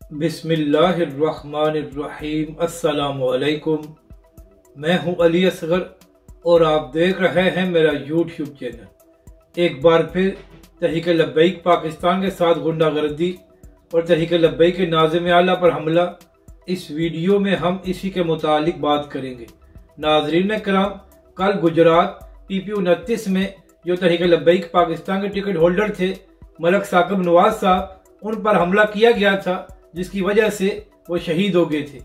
बिस्मिल्लाहिर्रहमानिर्रहीम। अस्सलामुअलैकुम। मैं हूं अली असगर और आप देख रहे हैं मेरा यूट्यूब चैनल। एक बार फिर तहरीक लब्बैक पाकिस्तान के साथ गुंडागर्दी और तहरीक लब्बैक के नाज़िम आला पर हमला, इस वीडियो में हम इसी के मुतालिक बात करेंगे। नाज़रीन कराम, कल गुजरात PP-29 में जो तहरीक लब्बैक पाकिस्तान के टिकट होल्डर थे मलक साकिब नवाज साहब, उन पर हमला किया गया था, जिसकी वजह से वो शहीद हो गए थे।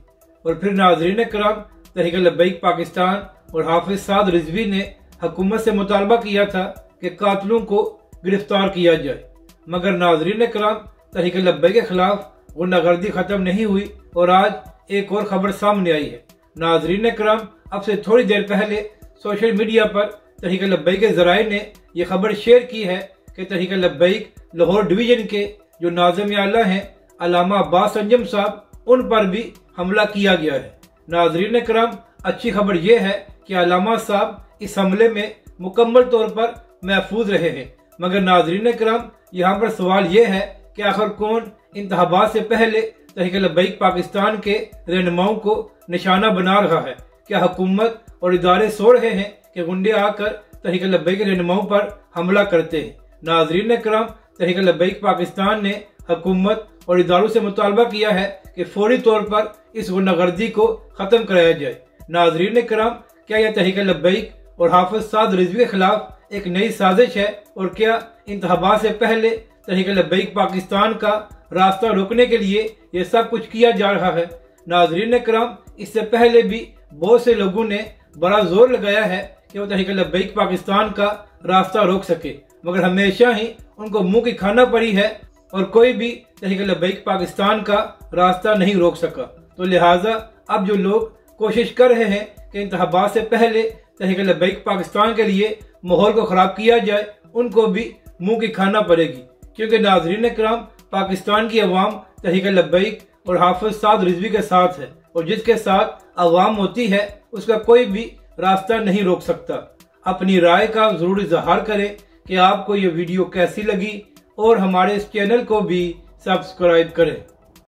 और फिर नाज़रीन कराम, तहरीक लब्बैक पाकिस्तान और हाफिज साद रिजवी ने हुकूमत से मुतालबा किया था कि कातलों को गिरफ्तार किया जाए, मगर नाज़रीन कराम, तहरीक लब्बैक के खिलाफ गुंडागर्दी खत्म नहीं हुई और आज एक और खबर सामने आई है। नाज़रीन कराम, अब से थोड़ी देर पहले सोशल मीडिया पर तहरीक लब्बैक के ज़राए ने यह खबर शेयर की है कि तहरीक लब्बैक लाहौर डिवीजन के जो नाज़िम आला हैं अल्लामा अब्बास अंजम साहब, उन पर भी हमला किया गया है। नाज़रीन कराम, अच्छी खबर यह है कि अल्लामा साहब इस हमले में मुकम्मल तौर पर महफूज रहे हैं। मगर नाज़रीन कराम, यहाँ पर सवाल यह है कि आखिर कौन इंतखाबात से पहले तहरीक लब्बैक पाकिस्तान के रहनुमाओं को निशाना बना रहा है? क्या हुकूमत और इदारे सो रहे हैं कि गुंडे आकर तहरीक लब्बैक के रहनुमाओं पर हमला करते हैं? नाज़रीन कराम, तहरीक लब्बैक पाकिस्तान ने हुकूमत और इदारों से मुतालबा किया है कि फौरी तौर पर इस गुंडागर्दी को खत्म कराया जाए। नाज़रीन कराम, क्या यह तहरीक लब्बैक और हाफिज साद रिजवी के खिलाफ एक नई साजिश है? और क्या इंतखाबात से पहले तहरीक लब्बैक पाकिस्तान का रास्ता रोकने के लिए यह सब कुछ किया जा रहा है? नाज़रीन कराम, इससे पहले भी बहुत से लोगों ने बड़ा जोर लगाया है कि वो तहरीक लब्बैक पाकिस्तान का रास्ता रोक सके, मगर हमेशा ही उनको मुंह की खाना पड़ी है और कोई भी तहरीक लब्बैक पाकिस्तान का रास्ता नहीं रोक सका। तो लिहाजा अब जो लोग कोशिश कर रहे हैं कि इंतखाबात से पहले तहरीक लब्बैक पाकिस्तान के लिए माहौल को खराब किया जाए, उनको भी मुंह की खाना पड़ेगी। क्योंकि नाज़रीन कराम, पाकिस्तान की अवाम तहरीक लब्बैक और हाफिज साद रिजवी के साथ है और जिसके साथ अवाम होती है उसका कोई भी रास्ता नहीं रोक सकता। अपनी राय का जरूर इजहार करें कि आपको ये वीडियो कैसी लगी और हमारे इस चैनल को भी सब्सक्राइब करें।